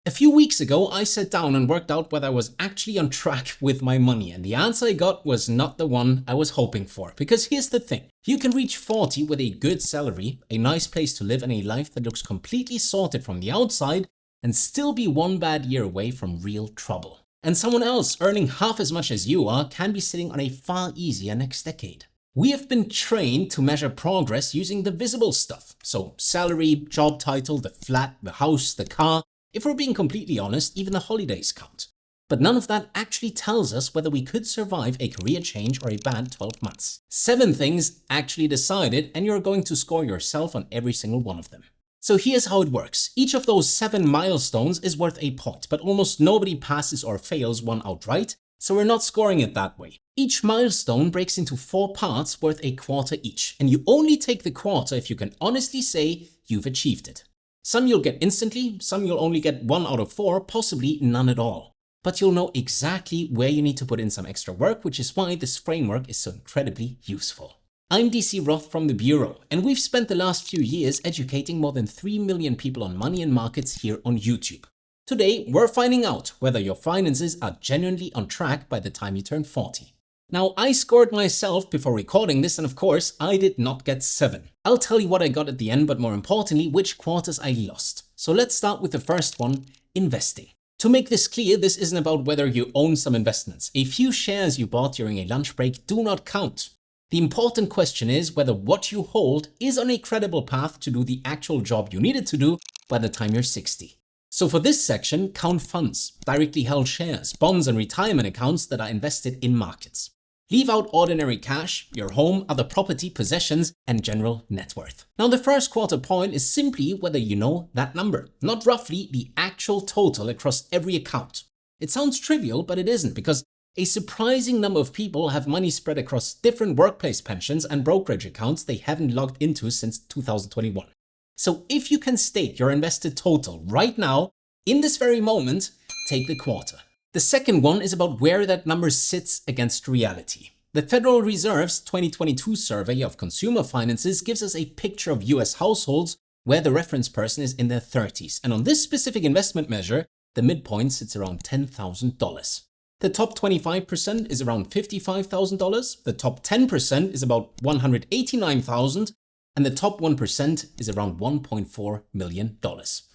A few weeks ago, I sat down and worked out whether I was actually on track with my money, and the answer I got was not the one I was hoping for. Because here's the thing, you can reach 40 with a good salary, a nice place to live, and a life that looks completely sorted from the outside, and still be one bad year away from real trouble. And someone else earning half as much as you are can be sitting on a far easier next decade. We have been trained to measure progress using the visible stuff. So salary, job title, the flat, the house, the car. If we're being completely honest, even the holidays count. But none of that actually tells us whether we could survive a career change or a bad 12 months. 7 things actually decided, and you're going to score yourself on every single one of them. So here's how it works. Each of those 7 milestones is worth a point, but almost nobody passes or fails one outright, so we're not scoring it that way. Each milestone breaks into 4 parts worth a quarter each, and you only take the quarter if you can honestly say you've achieved it. Some you'll get instantly, some you'll only get 1 out of 4, possibly none at all. But you'll know exactly where you need to put in some extra work, which is why this framework is so incredibly useful. I'm DC Roth from the Bureau, and we've spent the last few years educating more than 3 million people on money and markets here on YouTube. Today, we're finding out whether your finances are genuinely on track by the time you turn 40. Now, I scored myself before recording this, and of course, I did not get 7. I'll tell you what I got at the end, but more importantly, which quarters I lost. So let's start with the first one, investing. To make this clear, this isn't about whether you own some investments. A few shares you bought during a lunch break do not count. The important question is whether what you hold is on a credible path to do the actual job you needed to do by the time you're 60. So for this section, count funds, directly held shares, bonds and retirement accounts that are invested in markets. Leave out ordinary cash, your home, other property, possessions, and general net worth. Now the first quarter point is simply whether you know that number, not roughly the actual total across every account. It sounds trivial, but it isn't, because a surprising number of people have money spread across different workplace pensions and brokerage accounts they haven't logged into since 2021. So if you can state your invested total right now, in this very moment, take the quarter. The second one is about where that number sits against reality. The Federal Reserve's 2022 survey of consumer finances gives us a picture of US households where the reference person is in their 30s. And on this specific investment measure, the midpoint sits around $10,000. The top 25% is around $55,000. The top 10% is about $189,000. And the top 1% is around $1.4 million.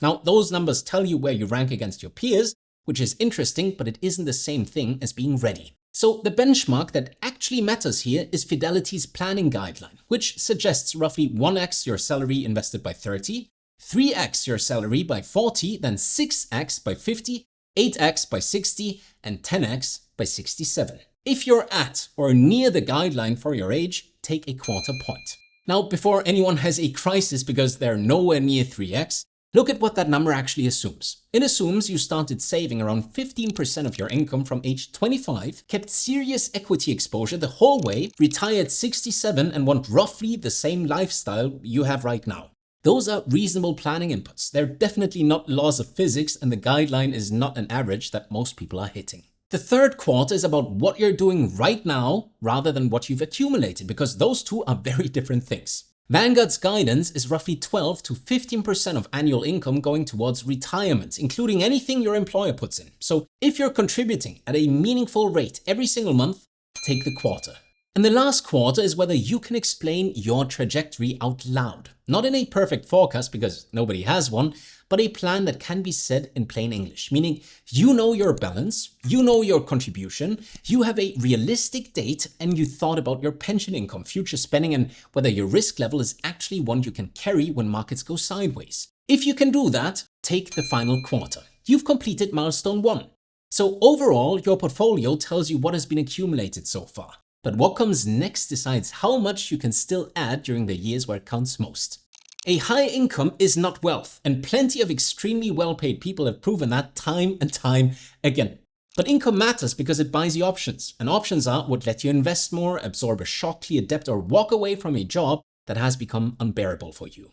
Now, those numbers tell you where you rank against your peers, which is interesting, but it isn't the same thing as being ready. So the benchmark that actually matters here is Fidelity's planning guideline, which suggests roughly 1x your salary invested by 30, 3x your salary by 40, then 6x by 50, 8x by 60, and 10x by 67. If you're at or near the guideline for your age, take a quarter point. Now, before anyone has a crisis because they're nowhere near 3x, look at what that number actually assumes. It assumes you started saving around 15% of your income from age 25, kept serious equity exposure the whole way, retired 67 and want roughly the same lifestyle you have right now. Those are reasonable planning inputs. They're definitely not laws of physics, and the guideline is not an average that most people are hitting. The third quarter is about what you're doing right now rather than what you've accumulated, because those two are very different things. Vanguard's guidance is roughly 12 to 15% of annual income going towards retirement, including anything your employer puts in. So if you're contributing at a meaningful rate every single month, take the quarter. And the last quarter is whether you can explain your trajectory out loud. Not in a perfect forecast, because nobody has one, but a plan that can be said in plain English, meaning you know your balance, you know your contribution, you have a realistic date, and you thought about your pension income, future spending, and whether your risk level is actually one you can carry when markets go sideways. If you can do that, take the final quarter. You've completed milestone 1. So overall, your portfolio tells you what has been accumulated so far. But what comes next decides how much you can still add during the years where it counts most. A high income is not wealth, and plenty of extremely well-paid people have proven that time and time again. But income matters because it buys you options, and options are what let you invest more, absorb a shock, clear debt, or walk away from a job that has become unbearable for you.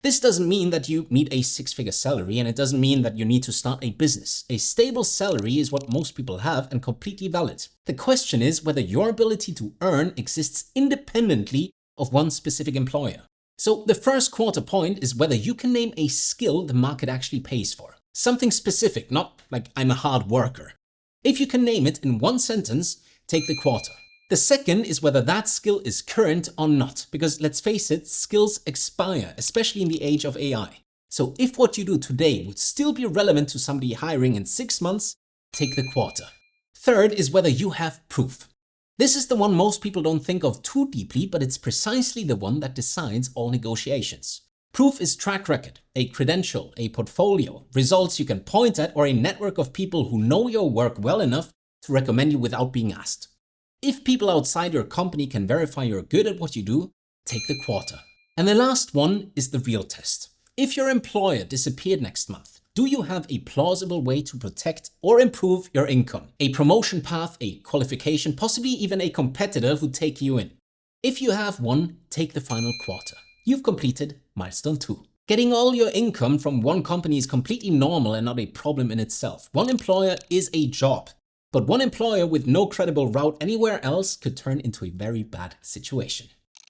This doesn't mean that you need a 6-figure salary, and it doesn't mean that you need to start a business. A stable salary is what most people have and completely valid. The question is whether your ability to earn exists independently of one specific employer. So the first quarter point is whether you can name a skill the market actually pays for. Something specific, not like I'm a hard worker. If you can name it in one sentence, take the quarter. The second is whether that skill is current or not, because let's face it, skills expire, especially in the age of AI. So if what you do today would still be relevant to somebody hiring in 6 months, take the quarter. Third is whether you have proof. This is the one most people don't think of too deeply, but it's precisely the one that decides all negotiations. Proof is track record, a credential, a portfolio, results you can point at, or a network of people who know your work well enough to recommend you without being asked. If people outside your company can verify you're good at what you do, take the quarter. And the last one is the real test. If your employer disappeared next month, do you have a plausible way to protect or improve your income? A promotion path, a qualification, possibly even a competitor who'd take you in. If you have one, take the final quarter. You've completed milestone 2. Getting all your income from one company is completely normal and not a problem in itself. One employer is a job, but one employer with no credible route anywhere else could turn into a very bad situation.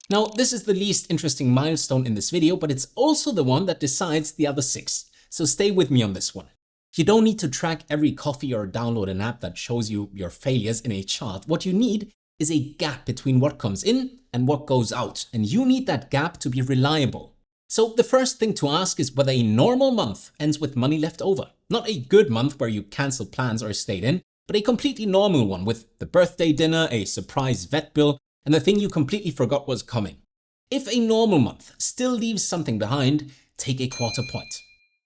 Now, this is the least interesting milestone in this video, but it's also the one that decides the other 6. So stay with me on this one. You don't need to track every coffee or download an app that shows you your failures in a chart. What you need is a gap between what comes in and what goes out, and you need that gap to be reliable. So the first thing to ask is whether a normal month ends with money left over. Not a good month where you cancel plans or stayed in, but a completely normal one with the birthday dinner, a surprise vet bill, and the thing you completely forgot was coming. If a normal month still leaves something behind, take a quarter point.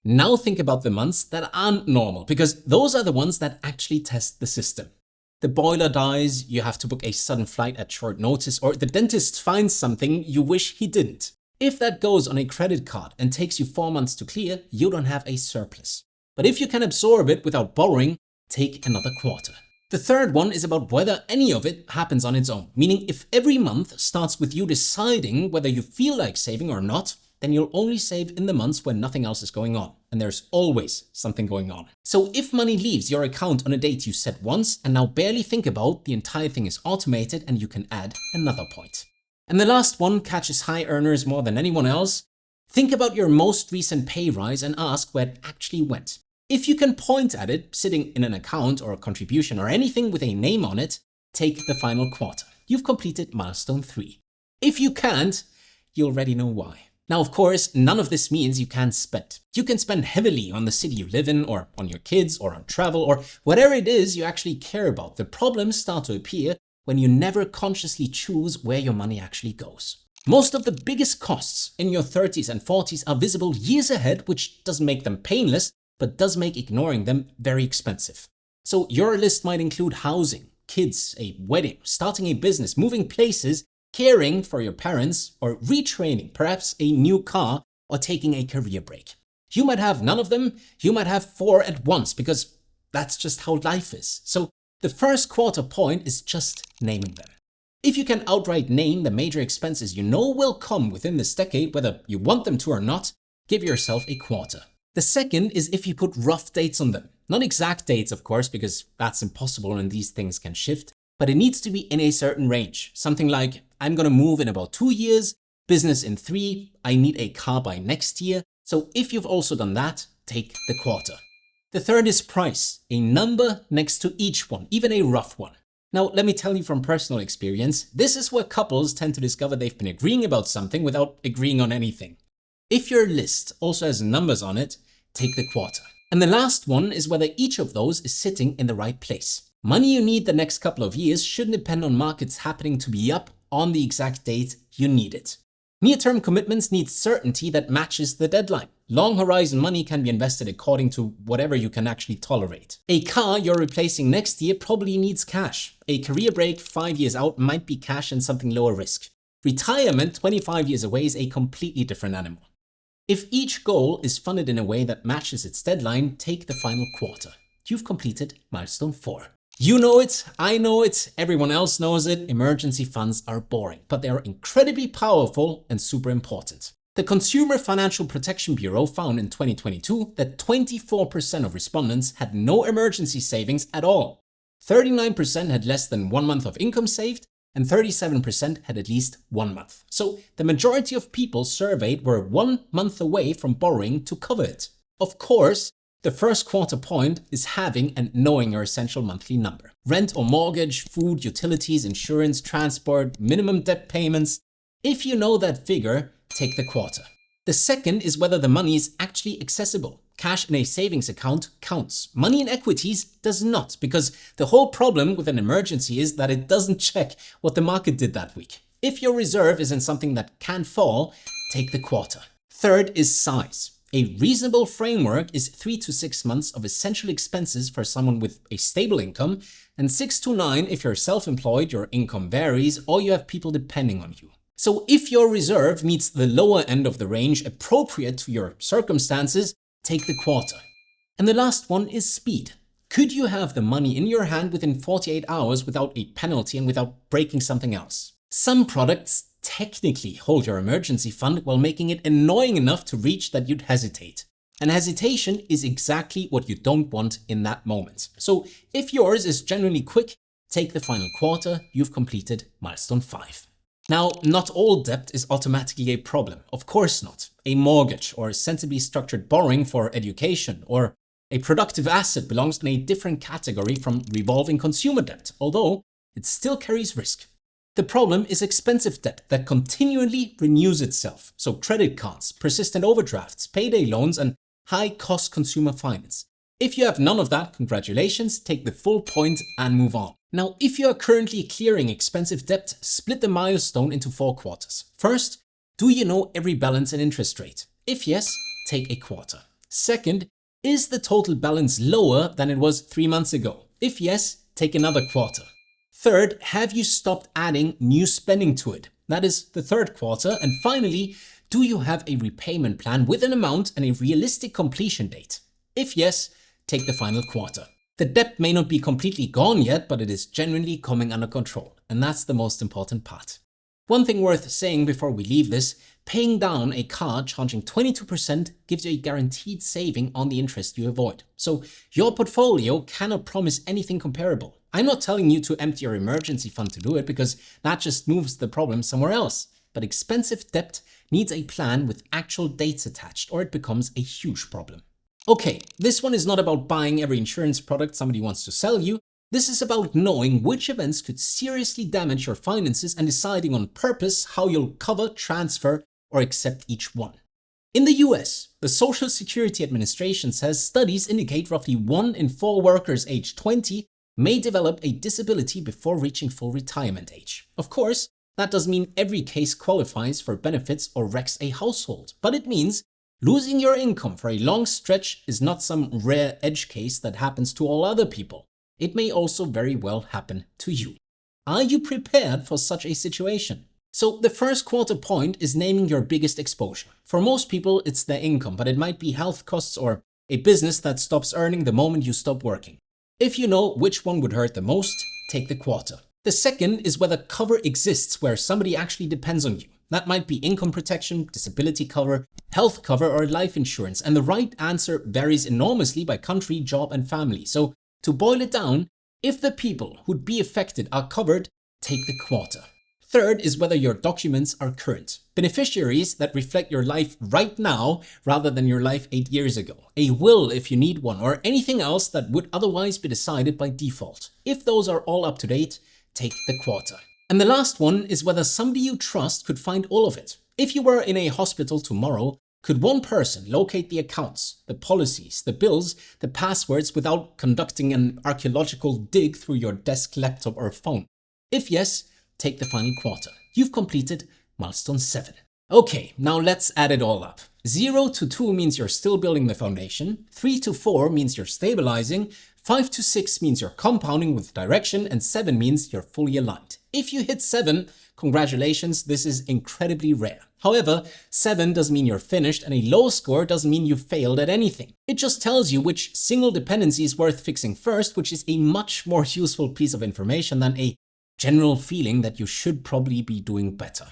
Now think about the months that aren't normal, because those are the ones that actually test the system. The boiler dies, you have to book a sudden flight at short notice, or the dentist finds something you wish he didn't. If that goes on a credit card and takes you 4 months to clear, you don't have a surplus. But if you can absorb it without borrowing, take another quarter. The third one is about whether any of it happens on its own, meaning if every month starts with you deciding whether you feel like saving or not, then you'll only save in the months when nothing else is going on. And there's always something going on. So if money leaves your account on a date you set once and now barely think about, the entire thing is automated and you can add another point. And the last one catches high earners more than anyone else. Think about your most recent pay rise and ask where it actually went. If you can point at it sitting in an account or a contribution or anything with a name on it, take the final quarter. You've completed milestone 3. If you can't, you already know why. Now, of course, none of this means you can't spend. You can spend heavily on the city you live in, or on your kids, or on travel, or whatever it is you actually care about. The problems start to appear when you never consciously choose where your money actually goes. Most of the biggest costs in your 30s and 40s are visible years ahead, which doesn't make them painless, but does make ignoring them very expensive. So your list might include housing, kids, a wedding, starting a business, moving places, caring for your parents, or retraining, perhaps a new car, or taking a career break. You might have none of them, you might have 4 at once, because that's just how life is. So the first quarter point is just naming them. If you can outright name the major expenses you know will come within this decade, whether you want them to or not, give yourself a quarter. The second is if you put rough dates on them. Not exact dates, of course, because that's impossible and these things can shift, but it needs to be in a certain range. Something like, I'm gonna move in about 2 years, business in 3, I need a car by next year. So if you've also done that, take the quarter. The third is price, a number next to each one, even a rough one. Now, let me tell you from personal experience, this is where couples tend to discover they've been agreeing about something without agreeing on anything. If your list also has numbers on it, take the quarter. And the last one is whether each of those is sitting in the right place. Money you need the next couple of years shouldn't depend on markets happening to be up on the exact date you need it. Near-term commitments need certainty that matches the deadline. Long horizon money can be invested according to whatever you can actually tolerate. A car you're replacing next year probably needs cash. A career break 5 years out might be cash and something lower risk. Retirement 25 years away is a completely different animal. If each goal is funded in a way that matches its deadline, take the final quarter. You've completed milestone 4. You know it, I know it, everyone else knows it. Emergency funds are boring, but they are incredibly powerful and super important. The Consumer Financial Protection Bureau found in 2022 that 24% of respondents had no emergency savings at all. 39% had less than 1 month of income saved, and 37% had at least 1 month. So the majority of people surveyed were 1 month away from borrowing to cover it. Of course, The first quarter point is having and knowing your essential monthly number. Rent or mortgage, food, utilities, insurance, transport, minimum debt payments. If you know that figure, take the quarter. The second is whether the money is actually accessible. Cash in a savings account counts. Money in equities does not, because the whole problem with an emergency is that it doesn't check what the market did that week. If your reserve is in something that can fall, take the quarter. Third is size. A reasonable framework is 3 to 6 months of essential expenses for someone with a stable income, and 6 to 9 if you're self-employed, your income varies, or you have people depending on you. So if your reserve meets the lower end of the range appropriate to your circumstances, take the quarter. And the last one is speed. Could you have the money in your hand within 48 hours without a penalty and without breaking something else? Some products technically hold your emergency fund while making it annoying enough to reach that you'd hesitate. And hesitation is exactly what you don't want in that moment. So if yours is generally quick, take the final quarter, you've completed milestone 5. Now, not all debt is automatically a problem. Of course not. A mortgage or sensibly structured borrowing for education or a productive asset belongs in a different category from revolving consumer debt, although it still carries risk. The problem is expensive debt that continually renews itself. So credit cards, persistent overdrafts, payday loans, and high-cost consumer finance. If you have none of that, congratulations, take the full point and move on. Now, if you are currently clearing expensive debt, split the milestone into 4 quarters. First, do you know every balance and interest rate? If yes, take a quarter. Second, is the total balance lower than it was 3 months ago? If yes, take another quarter. Third, have you stopped adding new spending to it? That is the third quarter. And finally, do you have a repayment plan with an amount and a realistic completion date? If yes, take the final quarter. The debt may not be completely gone yet, but it is generally coming under control. And that's the most important part. One thing worth saying before we leave this, paying down a card charging 22% gives you a guaranteed saving on the interest you avoid. So your portfolio cannot promise anything comparable. I'm not telling you to empty your emergency fund to do it, because that just moves the problem somewhere else. But expensive debt needs a plan with actual dates attached, or it becomes a huge problem. Okay, this one is not about buying every insurance product somebody wants to sell you. This is about knowing which events could seriously damage your finances and deciding on purpose how you'll cover, transfer, or accept each one. In the US, the Social Security Administration says studies indicate roughly 1 in 4 workers aged 20 may develop a disability before reaching full retirement age. Of course, that doesn't mean every case qualifies for benefits or wrecks a household, but it means losing your income for a long stretch is not some rare edge case that happens to all other people. It may also very well happen to you. Are you prepared for such a situation? So the first quarter point is naming your biggest exposure. For most people, it's their income, but it might be health costs or a business that stops earning the moment you stop working. If you know which one would hurt the most, take the quarter. The second is whether cover exists where somebody actually depends on you. That might be income protection, disability cover, health cover, or life insurance. And the right answer varies enormously by country, job, and family. So to boil it down, if the people who'd be affected are covered, take the quarter. Third is whether your documents are current. Beneficiaries that reflect your life right now rather than your life 8 years ago. A will if you need one, or anything else that would otherwise be decided by default. If those are all up to date, take the quarter. And the last one is whether somebody you trust could find all of it. If you were in a hospital tomorrow, could one person locate the accounts, the policies, the bills, the passwords without conducting an archaeological dig through your desk, laptop, or phone? If yes, take the final quarter. You've completed milestone 7. Okay, now let's add it all up. 0 to 2 means you're still building the foundation. 3 to 4 means you're stabilizing. 5 to 6 means you're compounding with direction, and 7 means you're fully aligned. If you hit 7, congratulations, this is incredibly rare. However, 7 doesn't mean you're finished, and a low score doesn't mean you failed at anything. It just tells you which single dependency is worth fixing first, which is a much more useful piece of information than a general feeling that you should probably be doing better.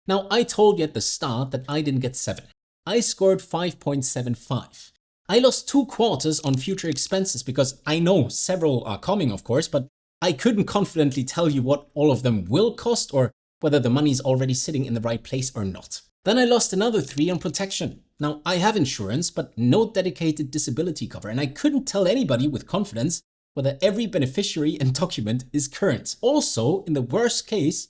Now, I told you at the start that I didn't get 7. I scored 5.75. I lost 2 quarters on future expenses because I know several are coming, of course, but I couldn't confidently tell you what all of them will cost or whether the money is already sitting in the right place or not. Then I lost another 3 on protection. Now, I have insurance, but no dedicated disability cover, and I couldn't tell anybody with confidence whether every beneficiary and document is current. Also, in the worst case,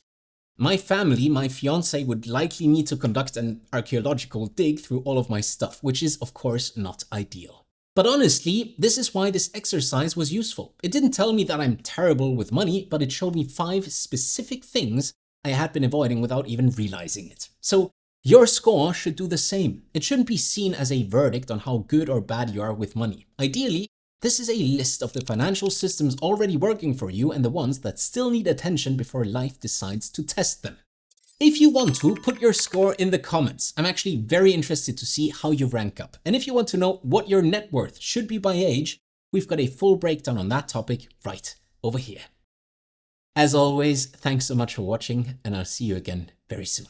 my family, my fiance, would likely need to conduct an archaeological dig through all of my stuff, which is of course not ideal. But honestly, this is why this exercise was useful. It didn't tell me that I'm terrible with money, but it showed me 5 specific things I had been avoiding without even realizing it. So your score should do the same. It shouldn't be seen as a verdict on how good or bad you are with money. Ideally, this is a list of the financial systems already working for you and the ones that still need attention before life decides to test them. If you want to, put your score in the comments. I'm actually very interested to see how you rank up. And if you want to know what your net worth should be by age, we've got a full breakdown on that topic right over here. As always, thanks so much for watching, and I'll see you again very soon.